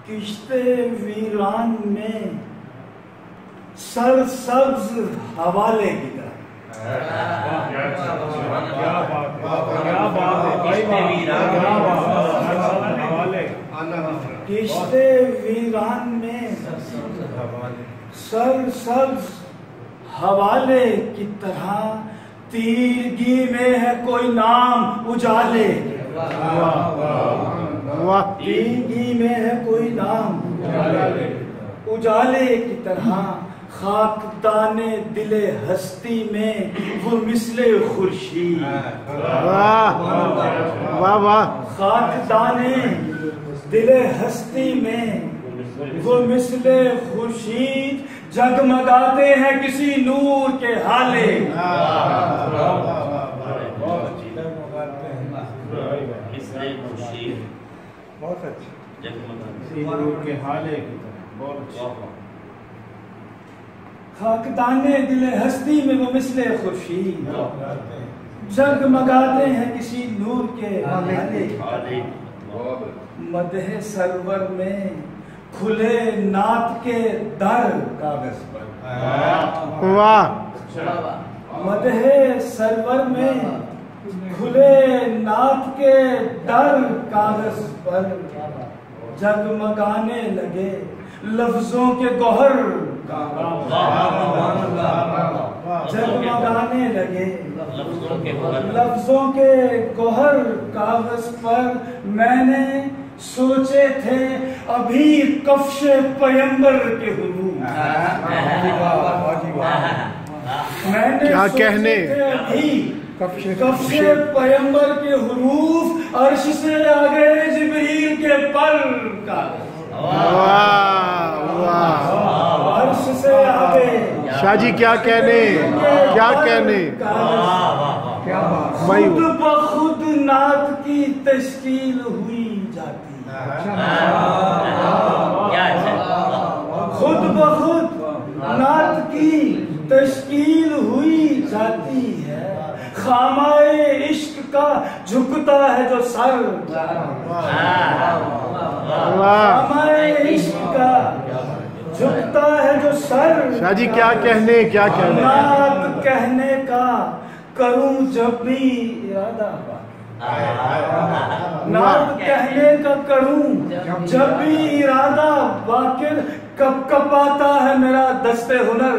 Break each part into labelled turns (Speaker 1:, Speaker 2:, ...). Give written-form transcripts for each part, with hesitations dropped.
Speaker 1: کشتے ویران میں سر سبز حوالے کی طرح. کشتے ویران میں سر سبز حوالے کی طرح تیرگی میں ہے کوئی نام اجالے. تیرگی میں ہے کوئی نام اجالے کی طرح. خاکدان دل ہستی میں وہ مثل خورشید. خاکدان دل ہستی میں وہ مثل خورشید جگمگاتے ہیں کسی نور کے ہالے.
Speaker 2: بہت اچھا نور کے حالے کی طرح. بہت اچھا.
Speaker 1: خاکدان دل ہستی میں وہ مثل خورشید جگمگاتے ہیں کسی نور کے ہالے. مدح سرور میں کھلے نعت کے در کاغذ پر. مدح سرور میں کھلے نعت کے در کاغذ پر جگمگانے لگے لفظوں کے گوہر. جگمگانے لگے لفظوں کے گوہر کاغذ پر. میں نے سوچے تھے ابھی کفش پیمبر کے حروف. میں نے سوچے تھے ابھی کفش پیمبر کے حروف عرش سے آگے جبریل کے پر کاغذ. عرش سے آگے
Speaker 3: شاہ جی کیا کہنے کیا کہنے.
Speaker 1: خود بخود نعت کی تشکیل ہوئی جاتی ہے. خود بخود نعت کی تشکیل ہوئی جاتی ہے. خامائے عشق کا جھکتا ہے جو سر. خامائے عشق کا جھکتا ہے جو سر.
Speaker 3: شاہ جی کیا کہنے کیا کہنے.
Speaker 1: نعت کہنے کا کروں جب بھی ارادہ. نعت کہنے کا کروں جب بھی ارادہ باقر کب کب آتا ہے میرا دست ہنر.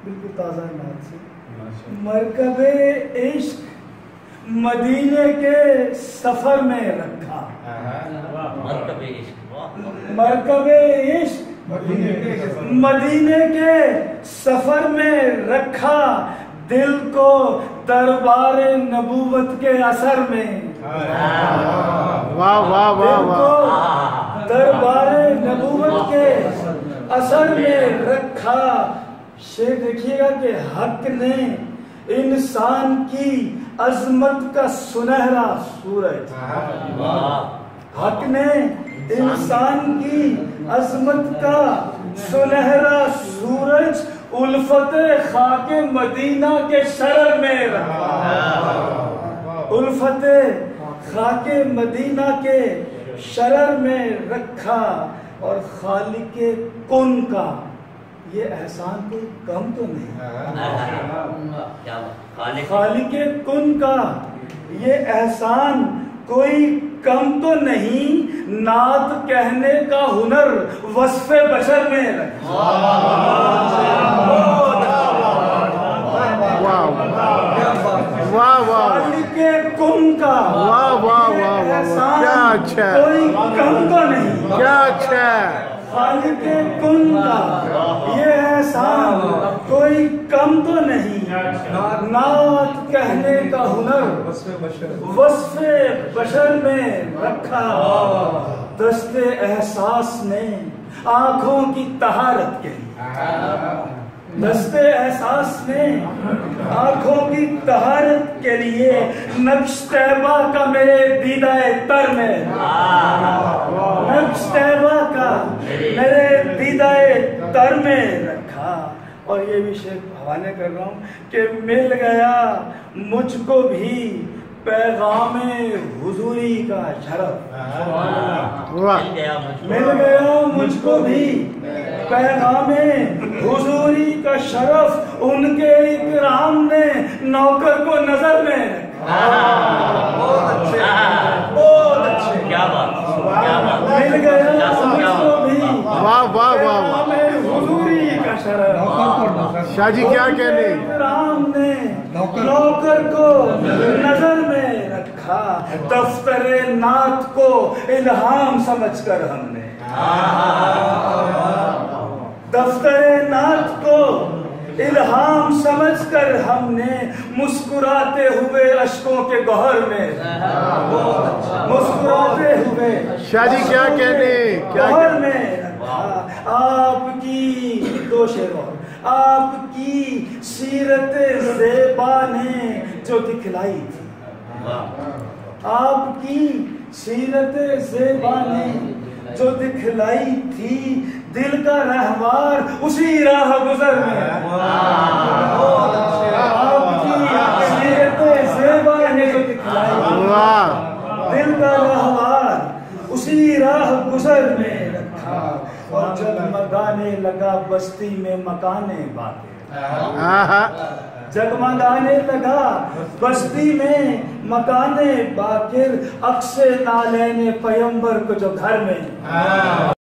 Speaker 1: بالکل تازہ نعت سے. مرکب عشق مدینے کے سفر میں رکھا. مرکب عشق مدینے کے سفر میں رکھا. دل کو دربار نبوت کے اثر میں. دل کو دربار نبوت کے اثر میں رکھا. شیخ دیکھیے گا کہ حق نے انسان کی عظمت کا سنہرا سورج. حق نے انسان کی عظمت کا سنہرا سورج الفت خاک مدینہ کے شرر میں رکھا. الفت خاک مدینہ کے شرر میں رکھا. اور خالق کن کا یہ احسان کوئی کم تو نہیں. خالق کن کا یہ احسان کوئی کم تو نہیں. نعت کہنے کا ہنر وصف بشر میں رکھا. خالق کن کا یہ احسان کوئی کم تو نہیں.
Speaker 3: کیا اچھا.
Speaker 1: خالق کن کا یہ احسان کوئی کم تو نہیں. نعت کہنے کا ہنر وصف بشر میں رکھا. دست احساس نے آنکھوں کی طہارت کے لیے. دست احساس نے آنکھوں کی طہارت کے لیے نقش طیبہ کا میرے دیدہ تر میں. نقش طیبہ کا میرے دیدہ تر میں رکھا. اور یہ بھی شعر حوالے کر رہا ہوں کہ مل گیا مجھ کو بھی پیغام حضوری کا شرف، مل گیا مجھ کو بھی پیغام حضوری کا شرف، ان کے اکرام نے نوکر کو نظر میں بہت اچھے بہت اچھے، کیا بات، مل گیا مجھ کو بھی
Speaker 3: واہ واہ واہ،
Speaker 1: حضوری کا شرف،
Speaker 3: شاہ جی کیا کہنے،
Speaker 1: اکرام نے نوکر کو نظر میں رکھا، دفتر نعت کو الہام سمجھ کر ہم نے، دفتر نعت کو الہام سمجھ کر ہم نے مسکراتے ہوئے اشکوں کے گوہر میں، مسکراتے ہوئے
Speaker 3: شاہ جی کیا کہنے،
Speaker 1: گوہر میں رکھا۔ آپ کی دو شعر اور، آپ کی سیرت زیبا نے جو دکھلائی تھی، آپ کی سیرت زیبا نے جو دکھلائی تھی، دل کا رہوار اسی راہ گزر میں، آپ کی سیرت زیبا نے جو دکھلائی تھی، دل کا رہوار اسی راہ گزر میں رکھا، اور جگمگانے لگا بستی میں مکانے باقر، جگمگانے لگا بستی میں مکانے باقر، عکس نالین پیمبر کو جو گھر میں